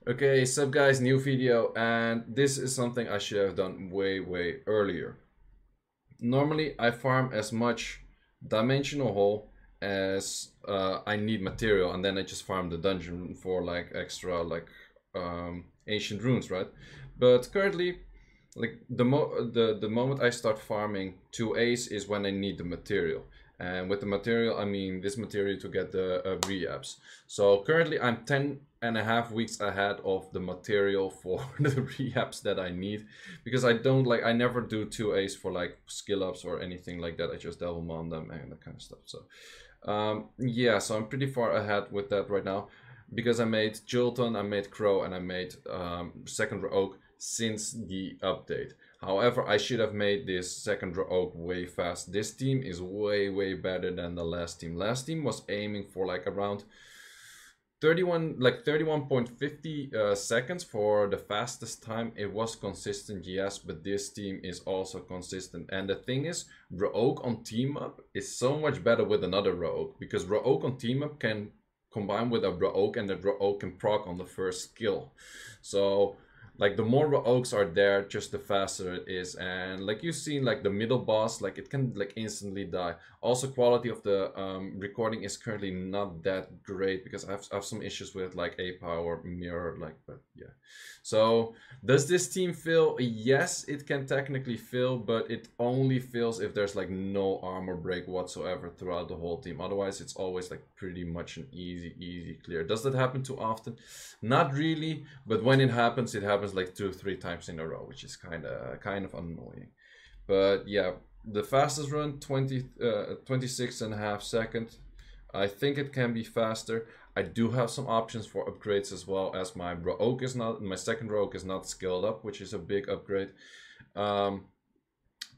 Okay, sup guys, new video, and this is something I should have done way earlier. Normally I farm as much dimensional hole as I need material, and then I just farm the dungeon for like extra ancient runes, right? But currently, like the moment I start farming 2As is when I need the material. And with the material, I mean this material to get the re-apps. So currently I'm 10.5 weeks ahead of the material for the re-apps that I need, because I never do 2As for like skill ups or anything like that. I just double mount them and that kind of stuff. So yeah, so I'm pretty far ahead with that right now, because I made Jolton, I made Crow, and I made second Raoq since the update. However, I should have made this second Raoq way fast. This team is way better than the last team. Last team was aiming for like around 31.50 seconds for the fastest time. It was consistent, yes, but this team is also consistent. And the thing is, Raoq on team up is so much better with another Raoq, because Raoq on team up can combine with a Raoq, and the Raoq can proc on the first skill. So like the more Raoqs are there, just the faster it is. And like you've seen, like the middle boss, like it can like instantly die. Also, quality of the recording is currently not that great, because I have some issues with like a power mirror, like, but yeah. So does this team fail? Yes, it can technically fail, but it only fails if there's like no armor break whatsoever throughout the whole team. Otherwise, it's always like pretty much an easy clear. Does that happen too often? Not really, but when it happens like 2 or 3 times in a row, which is kind of annoying. But yeah, the fastest run 26.5 seconds. I think it can be faster. I do have some options for upgrades as well, as my second Raoq is not skilled up, which is a big upgrade.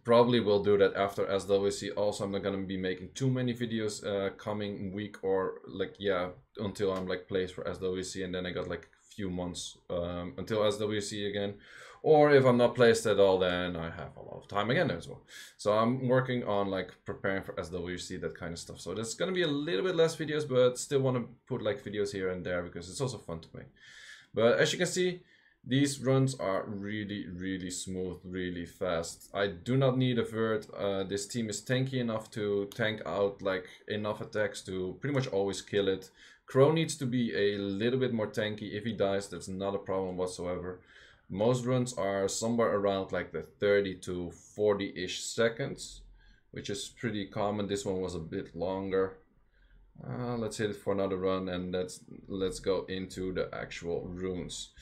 Probably will do that after SWC. Also, I'm not gonna be making too many videos coming week, or like, yeah, until I'm like placed for SWC, and then I got like few months until SWC again. Or if I'm not placed at all, then I have a lot of time again as well. So I'm working on like preparing for SWC, that kind of stuff. So there's gonna be a little bit less videos, but still want to put like videos here and there, because it's also fun to make. But as you can see, these runs are really smooth, really fast. I do not need a vert. This team is tanky enough to tank out like enough attacks to pretty much always kill it. Crow needs to be a little bit more tanky. If he dies, that's not a problem whatsoever. Most runs are somewhere around like the 30 to 40-ish seconds, which is pretty common. This one was a bit longer. Let's hit it for another run, and let's go into the actual runes.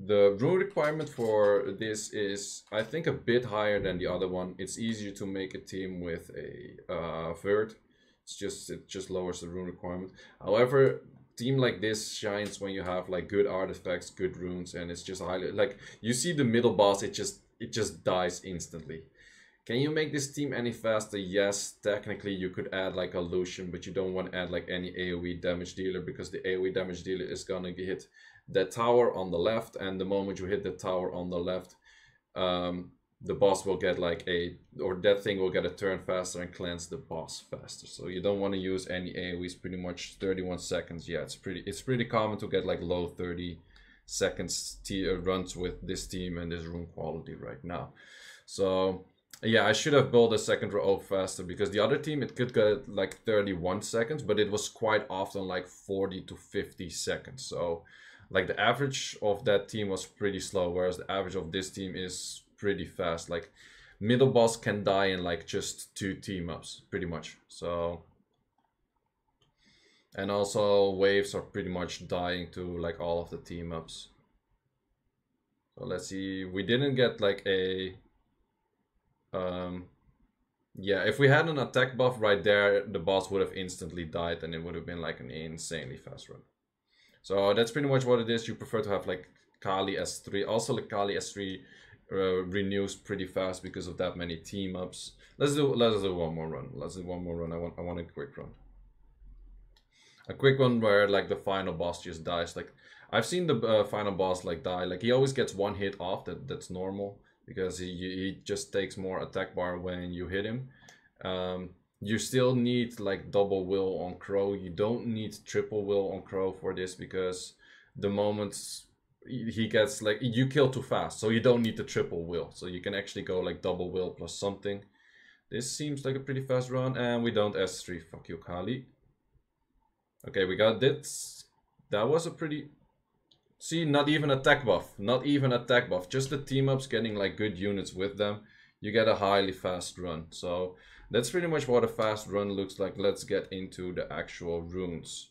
The rune requirement for this is, I think, a bit higher than the other one. It's easier to make a team with a vert. It just lowers the rune requirement. However, team like this shines when you have like good artifacts, good runes, and it's just highly like, you see the middle boss, it just dies instantly. Can you make this team any faster? Yes, technically you could add like a Lucian, but you don't want to add like any AoE damage dealer, because the AoE damage dealer is gonna hit that tower on the left, and the moment you hit the tower on the left, the boss will get like that thing will get a turn faster and cleanse the boss faster. So you don't want to use any AoEs. Pretty much 31 seconds. Yeah, it's pretty common to get like low 30 seconds runs with this team and this rune quality right now. So yeah, I should have built a second Raoq faster, because the other team, it could get like 31 seconds, but it was quite often like 40 to 50 seconds. So like the average of that team was pretty slow, whereas the average of this team is pretty fast. Like middle boss can die in like just 2 team ups, pretty much. So, and also waves are pretty much dying to like all of the team ups. So let's see, we didn't get like a yeah, if we had an attack buff right there, the boss would have instantly died, and it would have been like an insanely fast run. So that's pretty much what it is. You prefer to have like Kali S3. Also, like Kali S3 renews pretty fast because of that many team ups. Let's do one more run. Let's do one more run. I want a quick run. A quick one where like the final boss just dies. Like I've seen the final boss like die. Like he always gets one hit off. That's normal, because he just takes more attack bar when you hit him. You still need like double will on Crow. You don't need triple will on Crow for this, because the moment he gets like, you kill too fast, so you don't need the triple will, so you can actually go like double will plus something. This seems like a pretty fast run, and we don't S3. Fuck you, Kali. Okay, we got this. That was a pretty... See, not even attack buff. Not even attack buff. Just the team ups getting like good units with them. You get a highly fast run. So that's pretty much what a fast run looks like. Let's get into the actual runes.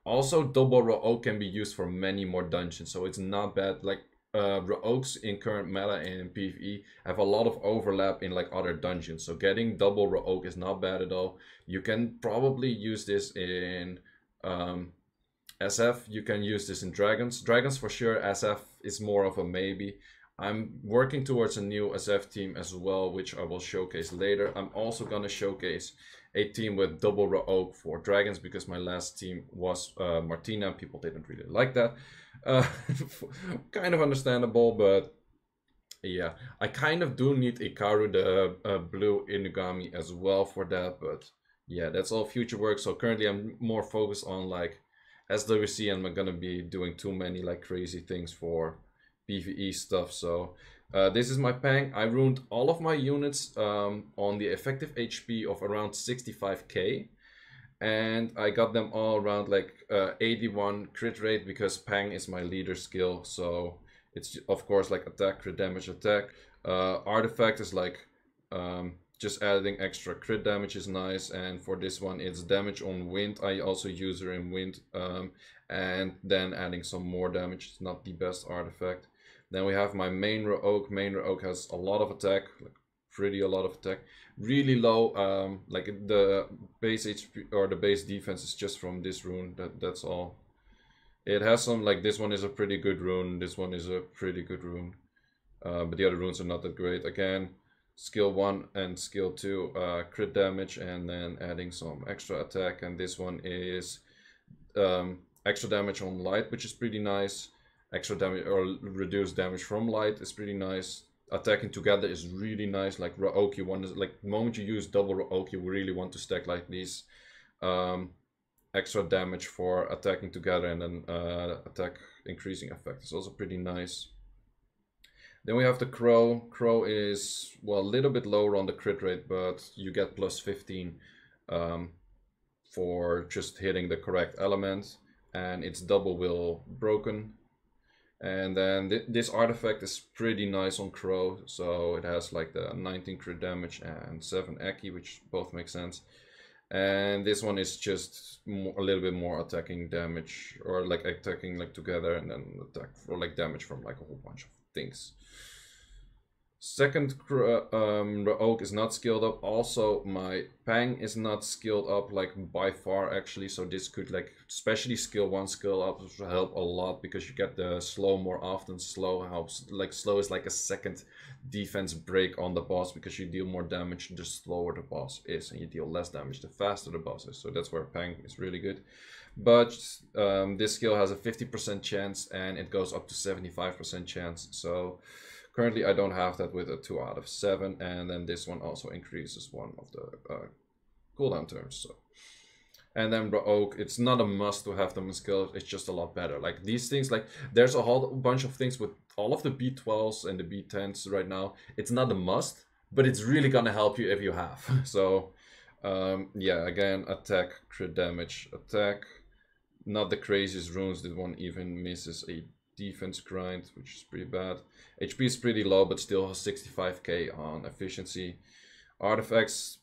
Also, double Raoq can be used for many more dungeons, so it's not bad. Like, Raoqs in current meta and in PvE have a lot of overlap in like other dungeons, so getting double Raoq is not bad at all. You can probably use this in SF, you can use this in Dragons. Dragons for sure, SF is more of a maybe. I'm working towards a new SF team as well, which I will showcase later. I'm also gonna showcase a team with double Raoq for Dragons, because my last team was Martina. People didn't really like that. Kind of understandable, but yeah. I kind of do need Ikaru, the blue Inugami, as well for that, but yeah, that's all future work. So currently I'm more focused on like SWC, and I'm gonna be doing too many like crazy things for PvE stuff. So this is my Pang. I ruined all of my units on the effective HP of around 65k, and I got them all around like 81 crit rate, because Pang is my leader skill. So it's of course like attack, crit damage, attack. Artifact is like just adding extra crit damage is nice, and for this one it's damage on wind. I also use her in wind, and then adding some more damage. It's not the best artifact. Then we have my main Raoq. Main Raoq has a lot of attack, like pretty a lot of attack. Really low, like the base HP or the base defense is just from this rune. That's all. It has some, like this one is a pretty good rune. This one is a pretty good rune, but the other runes are not that great. Again, skill 1 and skill 2 crit damage, and then adding some extra attack. And this one is extra damage on light, which is pretty nice. Extra damage or reduced damage from light is pretty nice. Attacking together is really nice. Like Raoq, you want to, like, the moment you use double Raoq, you really want to stack like these extra damage for attacking together, and then attack increasing effect is also pretty nice. Then we have the Crow. Crow is, well, a little bit lower on the crit rate, but you get plus 15 for just hitting the correct element, and it's double will broken. And then this artifact is pretty nice on Crow, so it has like the 19 crit damage and 7 Eki, which both make sense. And this one is just a little bit more attacking damage, or like attacking like together, and then attack for like damage from like a whole bunch of things. Second Raoq is not skilled up. Also, my Pang is not skilled up, like by far actually. So this could, like, especially skill 1 skill up will help a lot, because you get the slow more often. Slow helps, like slow is like a second defense break on the boss, because you deal more damage the slower the boss is, and you deal less damage the faster the boss is. So that's where Pang is really good. But this skill has a 50% chance, and it goes up to 75% chance. So currently I don't have that with a 2 out of 7, and then this one also increases one of the cooldown terms. So, and then Raoq, it's not a must to have them in skill, it's just a lot better. Like these things, like there's a whole bunch of things with all of the B12s and the B10s right now. It's not a must, but it's really gonna help you if you have. So yeah, again, attack, crit damage, attack. Not the craziest runes. This one even misses a defense grind, which is pretty bad. HP is pretty low, but still has 65k on efficiency. Artifacts,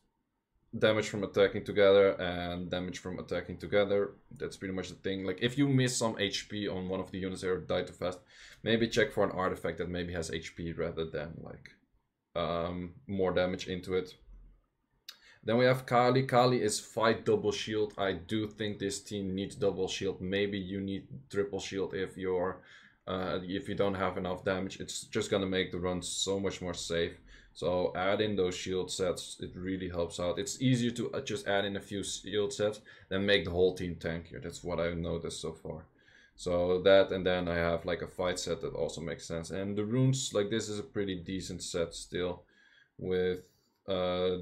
damage from attacking together and damage from attacking together. That's pretty much the thing. Like if you miss some HP on one of the units or die too fast, maybe check for an artifact that maybe has HP rather than like more damage into it. Then we have Kali. Kali is fight double shield. I do think this team needs double shield. Maybe you need triple shield if you're if you don't have enough damage. It's just gonna make the run so much more safe. So add in those shield sets. It really helps out. It's easier to just add in a few shield sets than make the whole team tankier. That's what I've noticed so far. So that, and then I have like a fight set that also makes sense. And the runes, like this is a pretty decent set still, with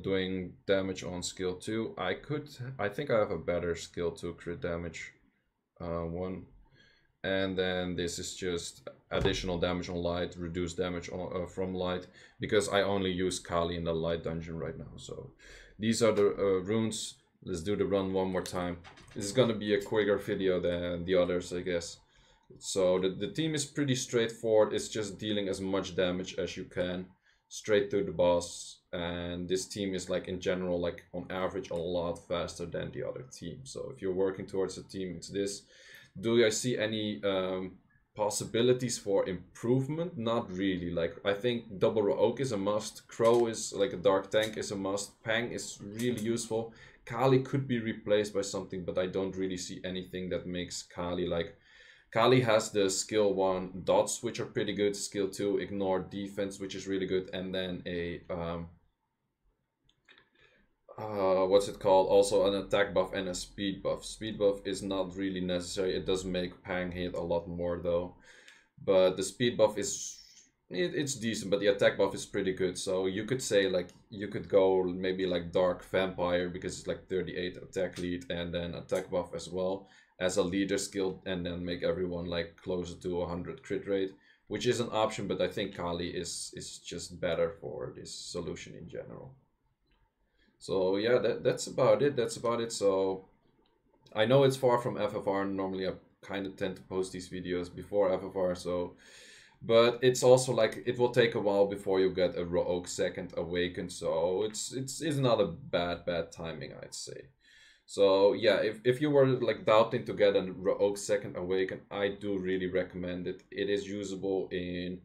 doing damage on skill 2. I think I have a better skill 2 crit damage one. and then this is just additional damage on light, reduced damage on, from light, because I only use Kali in the light dungeon right now. So these are the runes. Let's do the run one more time. This is gonna be a quicker video than the others, I guess. So the team is pretty straightforward. It's just dealing as much damage as you can straight to the boss, and this team is like in general, like on average, a lot faster than the other team. So if you're working towards a team, it's this. Do I see any possibilities for improvement? Not really. Like, I think double Raoq is a must. Crow is like a dark tank is a must. Pang is really useful. Kali could be replaced by something, but I don't really see anything that makes Kali like... Kali has the skill 1 dots, which are pretty good. Skill 2 ignore defense, which is really good. And then a what's it called? Also an attack buff and a speed buff. Speed buff is not really necessary. It does make Pang hit a lot more though. But the speed buff is... it's decent, but the attack buff is pretty good. So you could say like, you could go maybe like Dark Vampire, because it's like 38 attack lead and then attack buff as well as a leader skill, and then make everyone like closer to 100 crit rate, which is an option, but I think Kali is just better for this solution in general. So yeah, that's about it. So I know it's far from FFR. Normally I kind of tend to post these videos before FFR, so... But it's also like, it will take a while before you get a Raoq second awakened, so it's not a bad timing, I'd say. So yeah, if you were like doubting to get a Raoq second awakened, I do really recommend it. It is usable in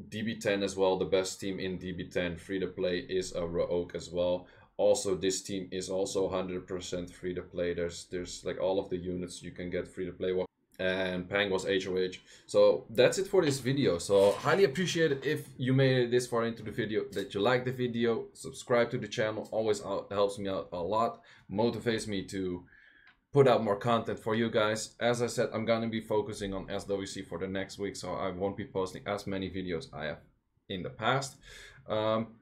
DB10 as well. The best team in DB10 free to play is a Raoq as well. Also, this team is also 100% free to play. There's like all of the units you can get free to play. And Pang was HOH. So that's it for this video. So highly appreciate it if you made it this far into the video, that you like the video, subscribe to the channel, always helps me out a lot, motivates me to put out more content for you guys. As I said, I'm gonna be focusing on SWC for the next week, so I won't be posting as many videos I have in the past.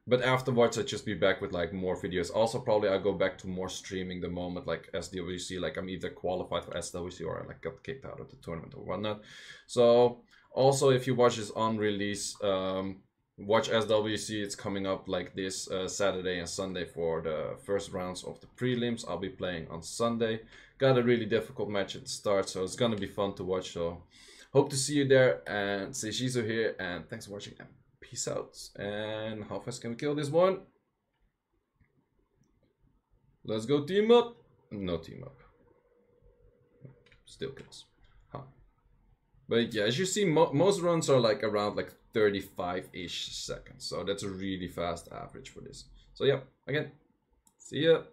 But afterwards I'll just be back with like more videos. Also probably I'll go back to more streaming the moment like SWC, like I'm either qualified for SWC or I like got kicked out of the tournament or whatnot. So also, if you watch this on release, watch SWC. It's coming up like this Saturday and Sunday for the first rounds of the prelims. I'll be playing on Sunday. Got a really difficult match at the start, so it's gonna be fun to watch. So hope to see you there, and Seiishizo here, and thanks for watching. Peace out. And how fast can we kill this one? Let's go team up. No team up. Still kills. Huh. But yeah, as you see, most runs are like around like 35-ish seconds. So that's a really fast average for this. So yeah, again, see ya.